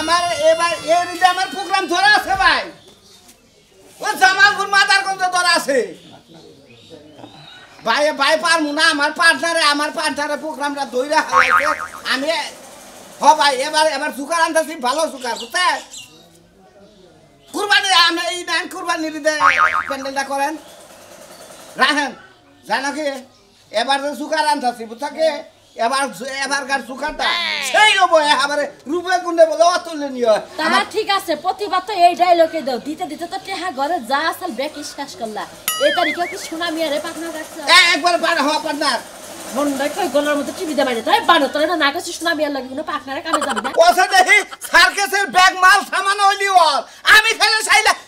আমার এবার এর যে আমার প্রোগ্রাম ধরা আছে ভাই ও জামালপুর মাদারগঞ্জ ধরা আছে ভাই ভাই পারমু না আমার পার্টনারে প্রোগ্রামটা ধইরা হালাইছে আমি ভাই এবার সুকার আনতাছি ভালো সুকার বুঝছেন কুরবানি আমি এই নান কুরবানি দিতে প্যান্ডেলটা করেন রাখেন জানো কি এবার যে সুকার আনতাছি বুঝছে এবারকার সুকারটা সেই হবো এবারে রূপে গুন্ডে বলে অতুলনীয় তা ঠিক আছে প্রতিবার তো এই ডায়লগে দাও দিতে দিতে তো টেহা ঘরে যা আসল বেকি শেষ করলা এই তারিখে কি শোনা মিয়ারে পাকনা রাখছ একবার পার হওয়া পার্টনার মন দেখই গলার মধ্যে টিভি দে বাইরে তাই বানো তোর না কাছে শোনা মিয়ার লাগে কোনো পাকনারে কামে যাবে না ওসে দেখি সার্কাসের ব্যাগ মাল সামান হইলি ওর আমি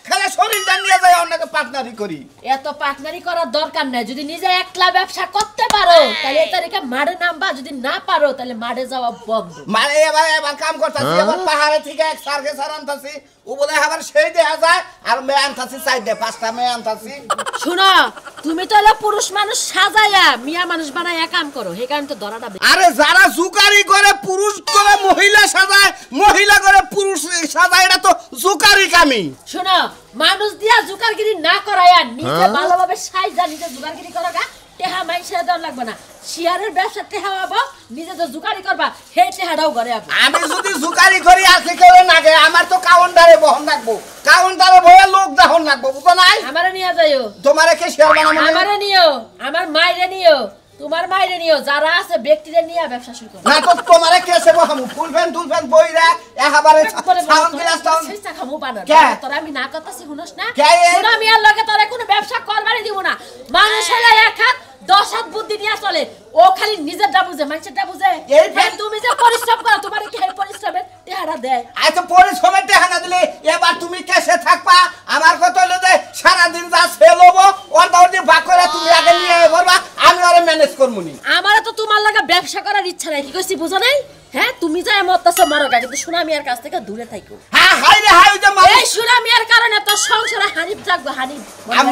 খেলে শরীরটা নিয়ে যাই অন্যকে পার্টনারি করি এত পার্টনারি করার দরকার নাই যদি নিজে একলা ব্যবসা করতে পারো তাহলে এই তারিখে মাঠে নামবা যদি না পারো তাহলে মাঠে যাওয়া বন্ধ মানে এবার কাম করতাছি এবার পাহাড়ে থেকে এক সার্কাস আনতাছি ও বলে আবার সেই দেখা যায় আর মেয়ে আনতাছি 4-5টা মেয়ে আনতাছি শুনো তুমি তো হলো পুরুষ মানুষ সাজায়া মিয়া মানুষ বানায় কাম করো সেই কারণে তো ধরাটা আরে যারা জুকারি করে পুরুষ করে মহিলা সাজায় মহিলা করে পুরুষ সাজায় এটা তো জুকারি কামি শুনো মানুষ দিয়া জুকারগিরি না করায়া নিজে ভালোভাবে সাইজা নিজে জুকারগিরি করো গা টেহা মাইসা দেওয়া লাগবে না শিয়ারের ব্যবসা টেহা হবো নিজে তো জুকারি করবা সেই টেহাটাও ঘরে আসবো আমি যদি জুকারি করি আর কি করে নাগে আমার তো কাউন্টারে বহন রাখবো কাউন্টারে বয়ে লোক দাহন রাখবো বুঝো নাই আমারে নিয়ে যাইও তোমারে কে শেয়ার বানাবো আমারে নিও আমার মাইরে নিও তোমার মাইরে নিও যারা আছে ব্যক্তিরে নিয়ে ব্যবসা শুরু করো না তো তোমারে কে সেবো হামু ফুল ফ্যান বইরা একেবারে সাউন্ড গ্লাস টাউন চেষ্টা খামু বানার তোরা আমি না করতেছি শুনোস না শুনো আমি আর লগে তোরে কোনো ব্যবসা করবারই দিব না মানুষ হলে এক হাত 10 হাত বুদ্ধি নিয়ে চলে ও খালি নিজেরটা বুঝে মানুষেরটা বুঝে তুমি যে পরিশ্রম করো তোমার কি হেল্প পরিশ্রমের টেহারা দেয় আচ্ছা পরিশ্রমের টেহা না দিলে এবার তুমি কেসে থাকবা আমার কথা হলো যে সারা দিন যা সেল হবো ওর দাউদি ভাগ করে তুমি আগে নিয়ে করবা আমি ওরে ম্যানেজ করবনি আমারে তো তোমার লাগা ব্যবসা করার ইচ্ছা নাই কি কইছি বুঝো নাই হ্যাঁ তুমি যা মতছ মারোগা কিন্তু সোনা মিয়ার কাছ থেকে দূরে থাকো হ্যাঁ হাই রে হাই যে এই সোনা মিয়ার কারণে তো সংসারে হানিফ জাগবে হানিফ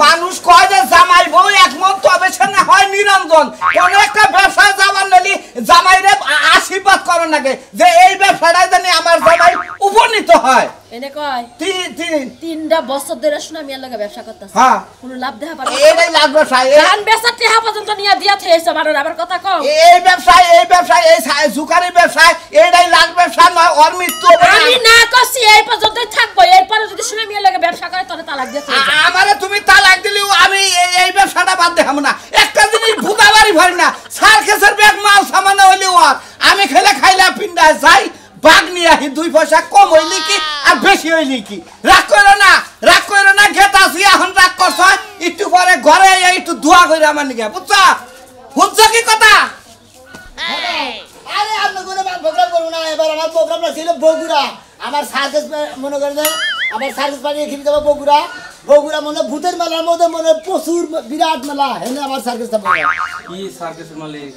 মানুষ কয় যে জামাই বউ একমত তবে সে না হয় নিরঞ্জন কোন একটা ব্যবসা যাবার নালি জামাইরে আশীর্বাদ করো নাকি যে এই ব্যবসাটাই জানি আমার জামাই উপনীত হয় এনে কয় তিনটা বছর ধরে সোনা মিয়ার লাগা ব্যবসা করতেছ হ্যাঁ কোনো লাভ দেখা পারো এইটাই লাভ ব্যবসা ধান বেচা টেহা পর্যন্ত নিয়া দিয়া থেইছে বারণ আবার কথা কও এই ব্যবসা এই জুকারি ব্যবসা এইটাই লাভ ব্যবসা নয় ওর মৃত্যু আমি না কইছি এই পর্যন্তই থাকবো এরপর যদি সোনা মিয়ার লাগা ব্যবসা করে তবে তালাক দিতে আমারে তুমি তালাক দিলেও আমি এই ব্যবসাটা বাদ দেখাবো না একটা জিনিস ভুতাবাড়ি ভরি না সার্কাসের ব্যাগ মাল সামান্য হইলে ওর আমি খাইলা পিন্ডা যাই বাগ নিয়ে আহি 2 পয়সা কম হইলি কি আর বেশি হইলি কি রাগ করো না ঘেতাছি এখন রাগ করছ একটু পরে ঘরে একটু দোয়া করে আমার নিকে বুঝছ কি কথা আরে আপনি কোনো প্রোগ্রাম করবো না এবার আমার প্রোগ্রামটা ছিল বগুড়া আমার সার্কাস মনে করেন আমার সার্কাস বানিয়ে খেতে যাবো বগুড়া মনে ভূতের মেলার মধ্যে মনে প্রচুর বিরাট মেলা হেনে আমার সার্কাসটা কি সার্কাসের মালিক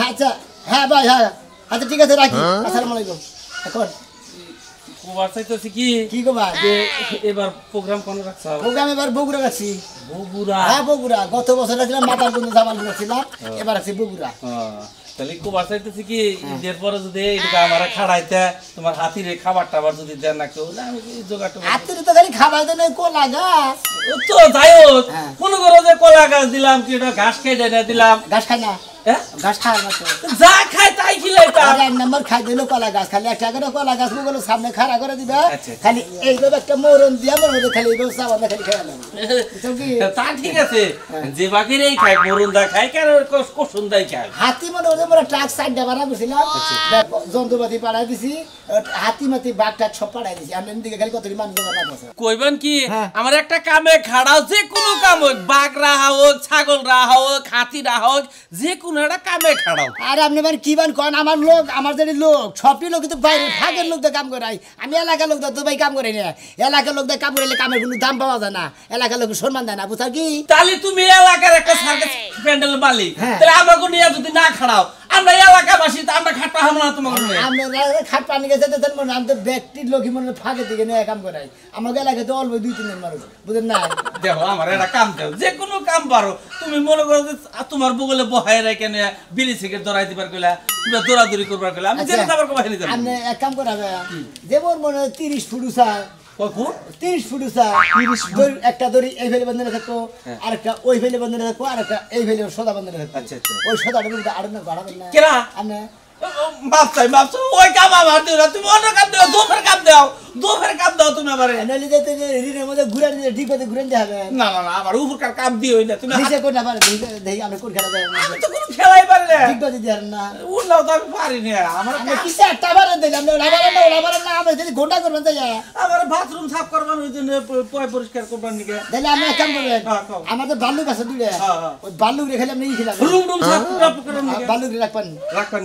আচ্ছা হ্যাঁ ভাই হ্যাঁ আচ্ছা ঠিক আছে রাখি আসসালামু আলাইকুম এখন কোবার চাইতেছি কি গো ভাই এবার প্রোগ্রাম কোন রাখছো প্রোগ্রাম এবার বগুড়া রাখছি বগুড়া গত বছর রাখছিলাম মাতারগঞ্জ জামালপুর ছিলাম এবার রাখছি বগুড়া তাহলে কোবার চাইতেছি কি ঈদের পরে যদি এইটা আমার খাড়াইতে তোমার হাতিরে খাবার টাবার যদি দেন না কেউ আমি জোগাড় হাতিরে তো খালি খাবার দেন কলা গাছ তো যাই হোক কোন করো যে কলা গাছ দিলাম কি এটা ঘাস খেয়ে দেয় না দিলাম ঘাস খাই না ঘাস খায় না তো যা খায় তাই খিলাইতা আরে এক নম্বর খাই দিল কলা গাছ খালি একটা করে কলা গাছ গুলো সামনে খাড়া করে দিবা খালি এইভাবে একটা মরণ দিয়া মরণ খালি এইভাবে সাবান খালি খাইলাম তা ঠিক আছে যে বাকির এই খায় মরণ দা খায় কার কোসুন দাই খায় হাতি মনে ওদের বড় ট্রাক সাইডটা বানা দিছিলাম যন্ত্রপাতি পাড়াই দিছি হাতি মাতি বাঘ টাক সব পাড়াই দিছি আমি এদিকে খালি কতরি মানুষ বানাইছে কইবেন কি আমার একটা কামে খাড়াও যে কোনো কাম হোক বাঘ রাহা হোক ছাগল রাহা হোক হাতি রাহা হোক যে কোনো একটা কামে খাড়াও আরে আপনি মানে কি বান কোন আমার লোক আমার যে লোক সবই লোক কিন্তু বাইরে ভাগের লোক দিয়ে কাম করাই আমি এলাকার লোক তো ভাই কাম করি না এলাকার লোক দিয়ে কাম করলে কামের কোনো দাম পাওয়া যায় না এলাকার লোক সম্মান দেয় না বুঝা কি তাহলে তুমি এলাকার একটা সার্কাস প্যান্ডেল মালিক তাহলে আমাকে নিয়ে যদি না খাড়াও আমরা এলাকাবাসী তো আমরা খাট পাহাম না তোমাকে আমরা খাট পানি গেছে তো মনে আমি তো ব্যক্তির লোকই মনে ফাঁকে দিকে নিয়ে কাম করাই আমাকে এলাকায় তো অল্প 2-3 জন মানুষ বুঝেন না দেখো আমার একটা কাম দাও যে কোনো কাম পারো তুমি মনে করো যে তোমার বগলে বহাই রেখে নিয়ে বিড়ি সিগারেট ধরাই দিবার কইলা তুমি দৌড়াদৌড়ি করবার কইলা আমি জেনে যাবার কমাই নিতে আপনি এক কাম করাবে যেমন মনে 30 ফুট উঁচা কখন 30 ফুট উঁচা 30 ফুট একটা দড়ি এই ফেলে বন্ধনে থাকো আরেকটা ওই ফেলে বন্ধনে থাকো আরেকটা এই ফেলে সদা বন্ধনে থাকো আচ্ছা আচ্ছা ওই সদাটা কিন্তু আরো না বাড়াবেন না কেরা আপনি বাপসাই ওই কাম আমার দিও না তুমি অন্য কাম দাও দুপুর কাম দাও তুমি আমারে নলি যেতে যে রিনের মধ্যে ঘুরে নিয়ে ঠিক করে ঘুরে নিতে হবে না না না আমার উপরকার কাম দিও না তুমি নিচে কোন না পারে দেখি আমরা কোন খেলা যায় আমি তো কোনো খেলাই পারি না ঠিক করে দিতে না উড়লাও তো আমি পারি না আমার আমরা কিসে একটা বারে দিলাম না লাবারে না আমরা যদি ঘন্টা করবেন তাই আমার বাথরুম সাফ করবার ওই জন্য পয় পরিষ্কার করবার নিকে তাহলে আমরা কাম করবেন আমাদের বালুক আছে দুইটা ওই বালুক রেখে আমরা ই খেলাম রুম সাফ করার নিকে বালুক রাখবেন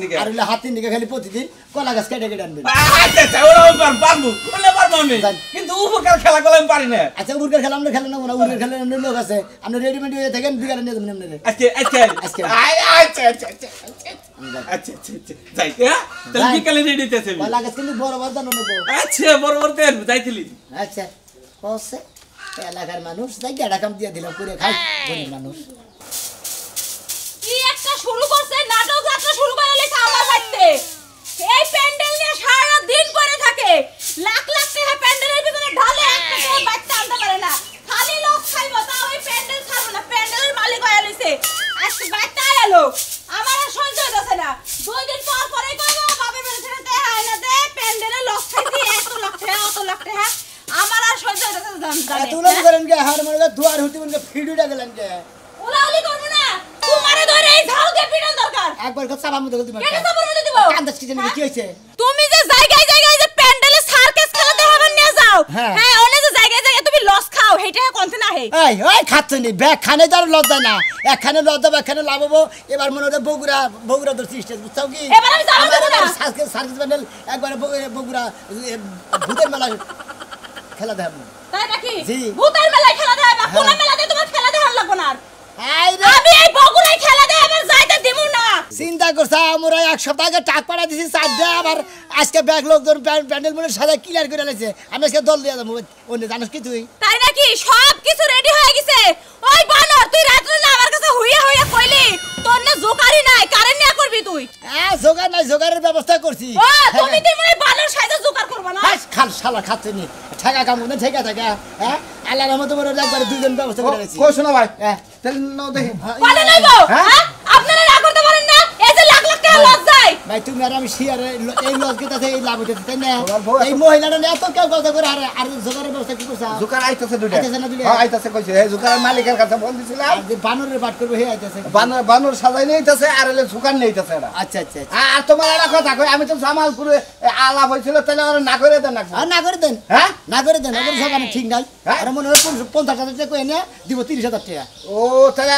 নিকে আর হলো হাতের নিকে খালি প্রতিদিন কলা গাছ কেটে কেটে আনবেন আচ্ছা আচ্ছা ওরা পারবো আমি কিন্তু উপরকার খেলা গুলো আমি পারি না আচ্ছা উড়কার খেলা আমরা খেলা না উড়কার খেলা আমরা লোক আছে আমরা রেডিমেড হয়ে থাকেন বিকালে নিয়ে যাবেন আপনাদের আচ্ছা আচ্ছা আজকে আচ্ছা আচ্ছা আচ্ছা আচ্ছা আচ্ছা যাই তাহলে বিকালে রেডি হইতেছে কলা গাছ কিন্তু বড় বড় দানো নেবো আচ্ছা বড় বড় তেল যাইছিলি আচ্ছা কসে এলাকার মানুষ যাই গেড়া কাম দিয়ে দিলাম করে খাই গরিব মানুষ কি একটা শুরু করছে নাটক যাত্রা শুরু করে লেখা আমার বাড়িতে এই প্যান্ডেল নিয়ে সারা দিন পরে থাকে লাখ লাখ টাকা প্যান্ডেলের ভিতরে ঢালে একটা করে বাচ্চা আনতে পারে না খালি লোক খাইবো তাও ওই প্যান্ডেল খাবো না প্যান্ডেলের মালিক হয়ে লইছে আজকে বাচ্চা এলো আমার আর সহ্য হইতাছে না 2 দিন পর পরে কইবো বাপের বাড়ি থেকে দেয়া হয় না দে প্যান্ডেলে লোক খাইছি এত লাখ টাকা অত লাখ টাকা আমার আর সহ্য হইতাছে না জান তুই লোক করেন কে হার মারগা দুয়ার হতে বলকে ফিডুটা গেলেন কে ওলাউলি করব না তোমারে ধরে এই ঝাল দিয়ে পিটান দরকার একবার কথা সাবাম মধ্যে বলতে কেন সাবর মধ্যে দিব কান্দাস কি জানি কি হইছে তুমি যে জায়গায় জায়গায় যে প্যান্ডেলে সার্কাস খেলা দেখাবার নিয়ে যাও হ্যাঁ ওনে যে জায়গায় জায়গায় তুমি লস খাও হেটা কোনতে না হে এই ওই খাচ্ছনি ব্যাগ খানে তার লজ্জা না একখানে লজ্জা একখানে লাভবো এবার মনে হচ্ছে বগুড়া তো সিস্টেম বুঝছো কি এবার আমি যাবো না সার্কাস প্যান্ডেল একবার বগুড়া ভূতের মেলা খেলা দেখাবো তাই নাকি জি। ভূতের মেলায় খেলা দেখাবা কোন মেলাতে তোমার খেলা দেখার লাগবে না আই রে আমি এই বগুড়ায় খেলা দেখাবার যাইতে দিমু না চিন্তা করছ আমরা এক সপ্তাহ আগে টাক পাড়া দিছি চারটা আবার আজকে ব্যাগ লোকজন প্যান্ডেল মনে সাদা ক্লিয়ার করে লাইছে আমি আজকে দল দিয়ে যাবো অন্য জানিস কি তুই তাই নাকি সব কিছু রেডি হয়ে গেছে ওই বানর তুই রাত্রে না আমার কাছে হইয়া হইয়া কইলি তোর না জোকারি নাই কারেন্ট নিয়া করবি তুই হ্যাঁ জোগাড় নাই জোগাড়ের ব্যবস্থা করছি ও তুমি মনে বানর সাইজে জোকার করবা না খাল শালা খাচ্ছে নি ঠেকা কাম না ঠেকা থাকা হ্যাঁ আল্লাহর মতো বড় একবার দুজন ব্যবস্থা করে রেখেছি কই শোনা ভাই হ্যাঁ তাহলে নাও দেখি পারে নাইবো হ্যাঁ আপনারা না করতে পারেন না এই যে লাখ লাখ টাকা লস যায় ভাই তুমি আর আমি শিয়ারে এই লস গেতাছে এই লাভ হইতেছে তাই না এই মহিলাটা নিয়ে এত কেউ কথা করে আর জোগাড়ের ব্যবস্থা কি করছ জুকার আইতাছে দুইটা আইতাছে না দুইটা? হ্যাঁ আইতাছে কইছে এই জুকার মালিকের কাছে ফোন দিছিলাম আর যে বানরের বাট করবে হে আইতাছে বানর সাজাই নিতেছে আর এলে জুকার নিতেছে এরা আচ্ছা আচ্ছা আর তোমার একটা কথা কই আমি তো জামালপুরে আলাপ হইছিল তাহলে ওরা না করে দেন না আর না করে দেন হ্যাঁ না করে দেন ওদের সব ঠিক নাই হ্যাঁ? আর মনে হয় 50,000 টাকা কই এনে দিব 30,000 টাকা ও তাহলে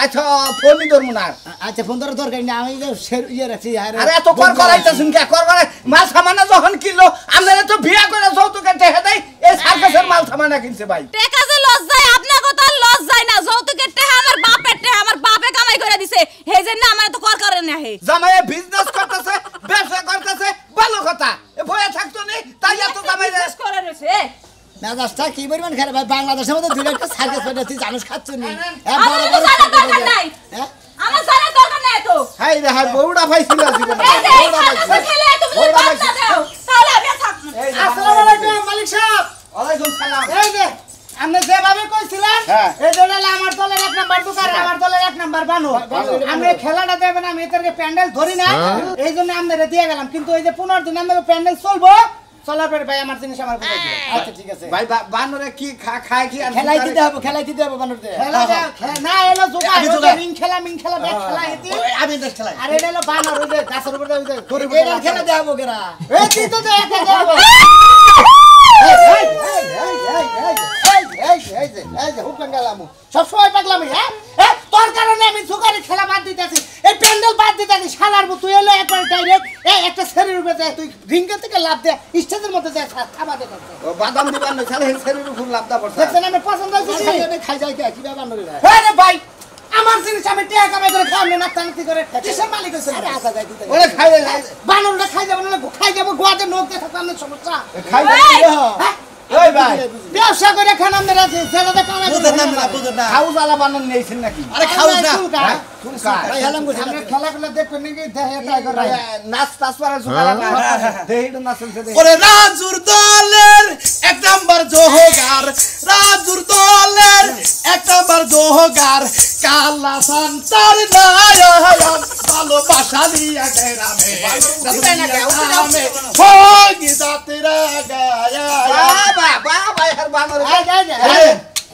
আচ্ছা ফোনই ধরবো না আর। আচ্ছা ফোন ধরে দরকার নেই আমি যে ইয়ে রাখছি আরে এত কর করাইতেছুন কে কর করে মাল সামানা যখন কিনলো আপনারা তো বিয়া করে যৌতুকে টেহে দেয় এই সার্কাসের মাল সামানা কিনছে ভাই টাকা যে লস যায় আপনার কথা লস যায় না যৌতুকের টাকা আমার বাপের টাকা আমার বাপে কামাই করে দিছে হে যে না আমার তো কর করে না হে জামাইয়ে বিজনেস করতেছে ব্যবসা করতেছে ভালো কথা এ ভয়ে থাকতো নি তাই এত জামাই বিজনেস করে রইছে মেজাজটা কি পরিমাণ খারাপ ভাই বাংলাদেশের মধ্যে দুই একটা সার্কাস পেটে তুই জানিস খাচ্ছ নি আমার তো জানার দরকার নাই হ্যাঁ আমার জানার দরকার নাই তো হাই রে হাই বউড়া পাইছিল জীবনে এই যে এই সার্কাসে খেলে তুমি যদি বাদ না দাও তাহলে আমি আর থাকবো না। আসসালামু আলাইকুম মালিক সাহেব ওয়ালাইকুম সালাম এই যে আপনি যেভাবে কইছিলেন হ্যাঁ। এই দলের আমার দলের এক নাম্বার দোকান আমার দলের এক নাম্বার বানু আমি খেলাটা দেবেন আমি এদেরকে প্যান্ডেল ধরি না এই জন্য আপনাদের দিয়ে গেলাম কিন্তু এই যে 15 দিন আমাদের প্যান্ডেল চলবো চলার পরে ভাই আমার জিনিস আমার বুঝাই দিবেন আচ্ছা ঠিক আছে ভাই বানরে কি খায় কি আর খেলাই দিতে হবে বানুরতে না এলো জোগাড় আমি জোগাড়। মিং খেলা ব্যাগ খেলা এতি আমি দেখ খেলাই আর এটা হলো বানর ওই যে গাছের উপরে ওই যে গরু এটা খেলা দেবো কেরা এই তুই তো একা দেবো সবসময় পাগলামি হ্যাঁ তোর কারণে আমি জোগাড়ি খেলা বাদ দিতেছি এই প্যান্ডেল বাদ দিতেছি শালার তুই এলো একবার ডাইরেক্ট এই একটা শরীর উপরে যায় তুই রিঙ্গের থেকে লাভ দে স্টেজের মধ্যে যায় খাবার দে ও বাদাম দিবান না খালি শরীর উপর লাভটা পড়ছে দেখছেন আমি পছন্দ হয়েছে খাই যায় কি ব্যাপার নড়ি আরে ভাই আমার জিনিস আমি টাকা কামাই করে খাই না নাতি করে কিসের মালিক হইছে আরে আচ্ছা যাই তুই ওরে খাই বানরটা খাই যাবে না খাই যাবে গোয়াতে নোক দিয়ে থাকলে আমার সমস্যা খাই হ্যাঁ ওই ভাই ব্যবসা করে খান আমরা সেটাতে কামাই বুঝেন না খাউজ আলা বানর নিয়েছেন নাকি আরে খাউজ না ভাই হেলাম করছি আমরা খেলাগুলো দেখবেন নাকি দেহে ট্রাই করে নাচ টাচ পারে জোগাড় দেহিটো নাচেন সে ওরে রাজুর দলের 1 নাম্বার জোহগার রাজুর দলের 1 নাম্বার জোহগার কালা সান্তার নায়ক ভালোবাসা নিয়ে গ্রামে গ্রামে ভোগী জাতিরা গায়া বাবা বাবা এর বানর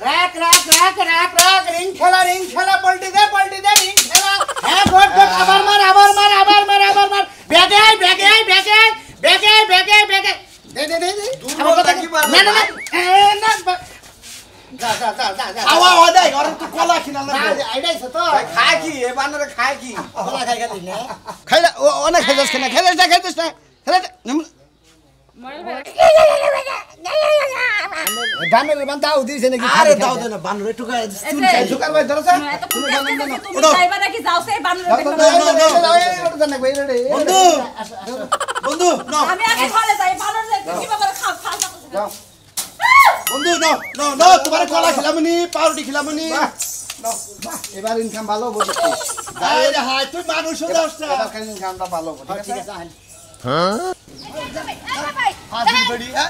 রাখ রাখ রাখ রাখ রাখ রিং খেলা পল্টি দে রিং খেলা হ্যাঁ গুড গুড আবার মার বেগে দে আমার কথা কি বল না না যা খাওয়া ওদাই ওরে তুই কলা কিনা না লাগবে আইডাইছ তো খায় কি এ বানরে খায় কি কলা খাই গেলি না খাইলা অনেক খাইছস না খেলে বানরের বান দাও দিছে নাকি আরে দাও দে না বানর একটু গায়ে চুল চাই জোকার ভাই ধরছ তুমি যাইবা নাকি যাও সেই বানর বন্ধু বন্ধু নো আমি আগে ঘরে যাই বানর কি বাবা খাও বন্ধু নো নো নো তোমার কলা খিলামনি পাউরুটি খিলামনি এবার ইনকাম ভালো বলছিস আরে হাই তুই মানুষ হচ্ছিস না এবার কাজ ইনকামটা ভালো ঠিক আছে হাজির বড়ি হ্যাঁ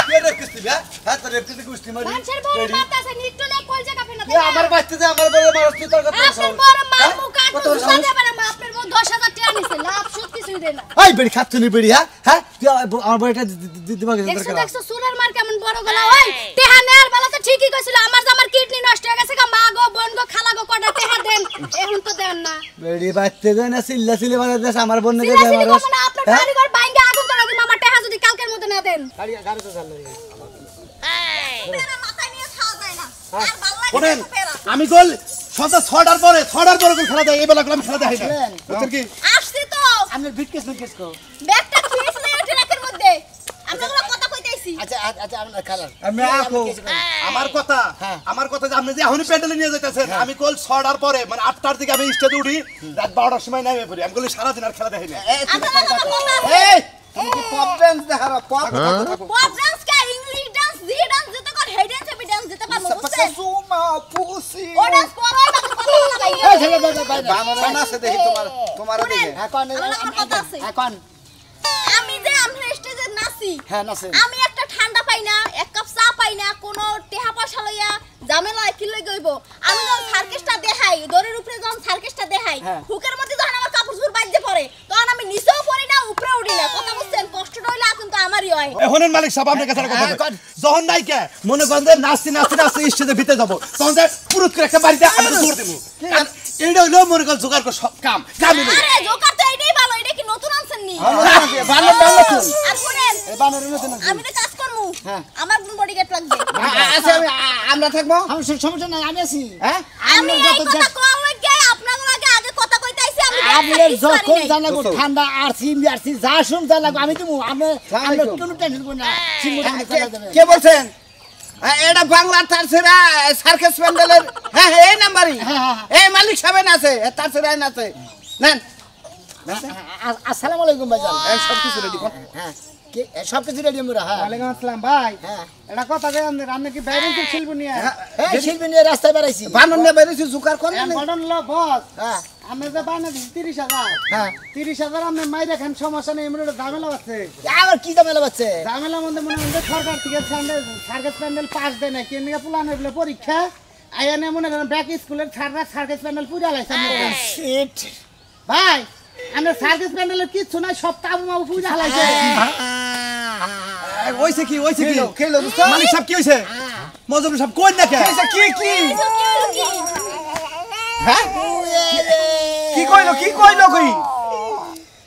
কে রে কিস্তি বে হ্যাঁ তোর কিস্তি কুস্তি মারি মানুষের বড় মাথা আছে নিট্টুলে কই জায়গা ফেনা এ আমার বাচ্চাতে আমার বড় মানুষ তুই তোর কথা আপনার বড় মামু কাট সাথে পারে মা আপনার বড় 10000 টাকা নিছে লাভ সুদ কিছুই দেয় না এই বেড়ি খাচ্ছনি বেড়ি হ্যাঁ তুই আমার বড়টা দিমাগে দেখছো সুরের মার কেমন বড় গলা ওই তেহা নেয়ার বেলা তো ঠিকই কইছিল আমার যে আমার কিডনি নষ্ট হয়ে গেছে মা গো বোন গো খালা গো কটা তেহা দেন এখন তো দেন না বেড়ি বাচ্চা দেয় না সিল্লা সিলে বাজা দেশ আমার বোনকে সিলা দেয় সিলি আমার করবো না, আপনার বাড়ি ঘর ভাঙ্গে আগুন ধরা দিন আমার তেহা যদি কালকের মধ্যে না দেন গাড়ি তো চাললে পেরা মাথায় নিয়ে খাওয়া যায় না আর ভালো লাগে শুনেন না পেরা আমি গোল সন্ধ্যা 6টার পরে গোল খেলা দেয় এই বেলা আমি খেলা দেখাই না বুঝছেন কি আসছি তো আপনার বিটকেস কো ব্যাগটা থুইছিল এই ট্রাকের মধ্যে আমরা কোনো কথা কইতাইছি আচ্ছা আচ্ছা আপনার খালার আমি আখো আমার কথা যে আপনি যে এখনই প্যান্ডেলে নিয়ে যাইতেছেন আমি গোল 6টার পরে মানে 8টার দিকে আমি স্টেজে উঠি রাত 12টার সময় নামে পড়ি আমি গোল সারা দিন আর খেলা দেখাই না আপনারা কথা বলনা এই তুমি কি পপ ডান্স দেখারো পপ পপ ডান্স কা ইংলিশ ডান্স জি ডান্স যেতে কর হেড ডান্স আমি ডান্স যেতে পারবো বুঝছেন সুমা পুসি ও ডান্স করো না কথা বলা ভাই এই ছেলে ভাই বানর আছে দেখি তোমার দিকে হ্যাঁ কোন আমার কথা আছে। হ্যাঁ কোন আমি যে আমরা স্টেজে নাচি হ্যাঁ নাচেন আমি একটা ঠান্ডা পাই না এক কাপ চা পাই না কোনো টেহা পয়সা লইয়া ঝামেলা কি লই গইব আমি যখন সার্কেসটা দেখাই দড়ির উপরে যখন সার্কেসটা দেখাই হ্যাঁ। হুকের মধ্যে যখন আমার কাপড় চোপড় বাইতে পড়ে তখন আমি নিচেও পড়ি না উপরে উঠি না কথা বুঝছেন কষ্টটা হইলে কিন্তু আমারই হয় এখনের মালিক সাহেব আপনার কাছে কথা হ্যাঁ, যখন নাই কে মনে করেন যে নাচতে স্টেজে ভিতরে যাবো তখন যে পুরুত করে একটা বাড়িতে আমি তো জোর দেবো এইটা হইলো মনে করেন জোগাড় করে সব কাম আরে জোকার তো এইটাই ভালো এটা কি নতুন আনছেন নি বানর নতুন আর শুনেন এই বানরের নতুন আমি তো কাজ করবো হ্যাঁ। আমার কোন বডিগার্ড লাগবে আচ্ছা আমরা থাকবো আমি সমস্যা নাই আমি আছি হ্যাঁ আমি এই কথা কোন লাগে আপনাদের লাগে আগে কথা কইতাইছি আমি আপনার যখন জানি জানাগো ঠান্ডা আরসি যা শুন যা লাগো আমি দেবো আমরা কোনো টেনশন করি না সিঙ্গুর খেলা যাবে কে বলছেন এটা বাংলা তারছেরা সার্কাস প্যান্ডেলের হ্যাঁ এই নাম্বারই এই মালিক সাহেব আছে তারছেরা আছে নেন আসসালামু আলাইকুম ভাইজান এই সব কিছু রেডি কর হ্যাঁ সব কিছু রেডি আমরা হ্যাঁ ওয়ালাইকুম আসসালাম ভাই হ্যাঁ এটা কথা কই আপনি কি বাইরে কি শিল্প নিয়ে এই শিল্পী নিয়ে রাস্তায় বেড়াইছি বানর নিয়ে বাইরেছি জুকার করেন গঠন লো বস হ্যাঁ আমি যে বানা দিছি 30,000 হ্যাঁ 30,000 আমি মাইরে খান সমস্যা নেই এমনি ঝামেলা আছে আবার কি ঝামেলা বাচ্চা ঝামেলা মধ্যে মনে হয় সরকার থেকে সার্কাস প্যান্ডেল পাস দেয় না কেন পুলানো বলে পরীক্ষা আয়ানে মনে করেন ব্যাক স্কুলের সার্কাস প্যান্ডেল পুরা লাইছে শিট ভাই আমরা সার্কাস প্যান্ডেলের কিছু নাই সব তাবু মাবু পুরা লাইছে ওইছে কি খেলো মালিক সাহেব কি হইছে মজুর সাহেব কই না কে কি হ্যাঁ কি কইলো কই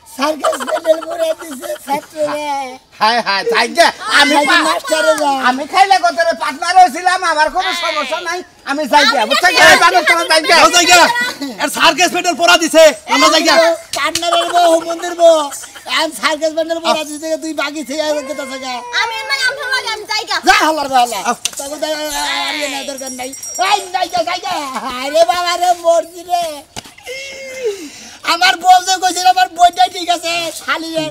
সার্কাস প্যান্ডেল করে দিছে ছাত্ররা হায় হায় যাইগা মাস্টারে যা আমি খাইলে কতরে পার্টনার হইছিলাম আমার কোনো সমস্যা নাই আমি যাইগা বুঝছেন এই বানর তোরা যাইগা যাও জায়গা এর সার্কাস পেট্রোল পড়া দিছে আমরা জায়গা কান্নারের বউ মন্দির বউ এন সার্কাস প্যান্ডেল পরা দিছে তুই বাকি থেকে আর কথা থাকা আমি না আমরা লাগে আমি জায়গা যা হলার বালা তবে আরে না দরকার নাই এই জায়গা আরে বাবা রে মরছি রে আমার বউ যে কইছিল আমার বইটা ঠিক আছে শালিরে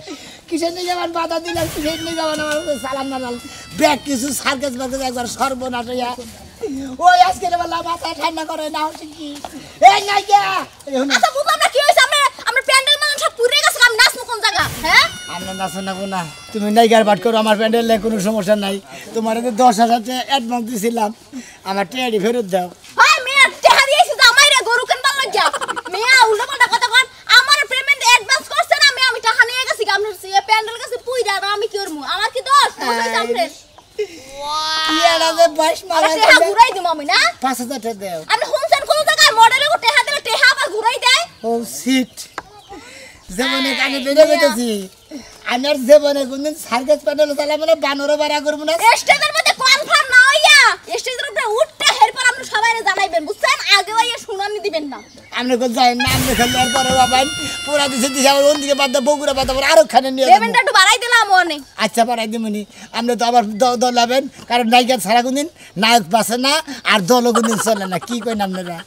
কিসের নিয়ে আমার বাধা দিলাম কিসের নিয়ে যাবেন আমার সালাম নাল ব্যাগ কিছু সার্কাস বার্কাস একবার সর্বনাশ হইয়া ওই আজকের বেলা মাথা ঠান্ডা করে না হচ্ছে কি এই নাইকা আচ্ছা বুঝলাম না কি হইছে আমরা প্যান্ডেল মান সব পুড়ে গেছে আমি নাচবো কোন জায়গা হ্যাঁ আমরা নাচো না না তুমি নাইকার বাট করো আমার প্যান্ডেলে কোনো সমস্যা নাই তোমার 10,000 অ্যাডভান্স দিছিলাম আমার টেডি ফেরত দাও হয় মেয়া টেহা দিয়েছি জামাই রে গরু কেনবার লাগিয়া মেয়া উল্টাপাল্টা কথা কন আমার পেমেন্ট অ্যাডভান্স করছে না আমি টাকা নিয়ে গেছি আপনার প্যান্ডেল কাছে পুইরা আর আমি কি করমু আমার কি দোষ বুঝাইছ আপনি ইয়ারা যে বাইশ মারা টেহা ঘুরাই দিমু আমি না 5,000 টাকা দাও আপনি শুনছেন কোন জায়গায় মডেলে কো টেহা দিলে টেহা আবার ঘুরাই দেয় ও সিট জীবনে কানে বেড়ে বেঁধেছি আমি আর জীবনে কোনদিন সার্কাস প্যান্ডেল তাহলে মানে বানর বাড়া করবো না স্টেজের মধ্যে কনফার্ম না হইয়া স্টেজের উপরে উঠতে এরপর আপনি সবাইরে জানাইবেন বুঝছেন আগে হইয়া শুনানি দিবেন না আপনি কোন যাই না আপনি খেলে আর পরে বাবান পুরা দিছে আমার অন্যদিকে বাদ দাও বগুড়া বাদ দাও আরো খানে নিয়ে পেমেন্টটা একটু বাড়াই দিলাম মনে আচ্ছা বাড়াই দিমনি আপনি তো আবার দলাবেন কারণ নায়িকা ছাড়া কোনদিন নায়ক বাসে না আর দলও কোনদিন চলে না কি কইন আপনারা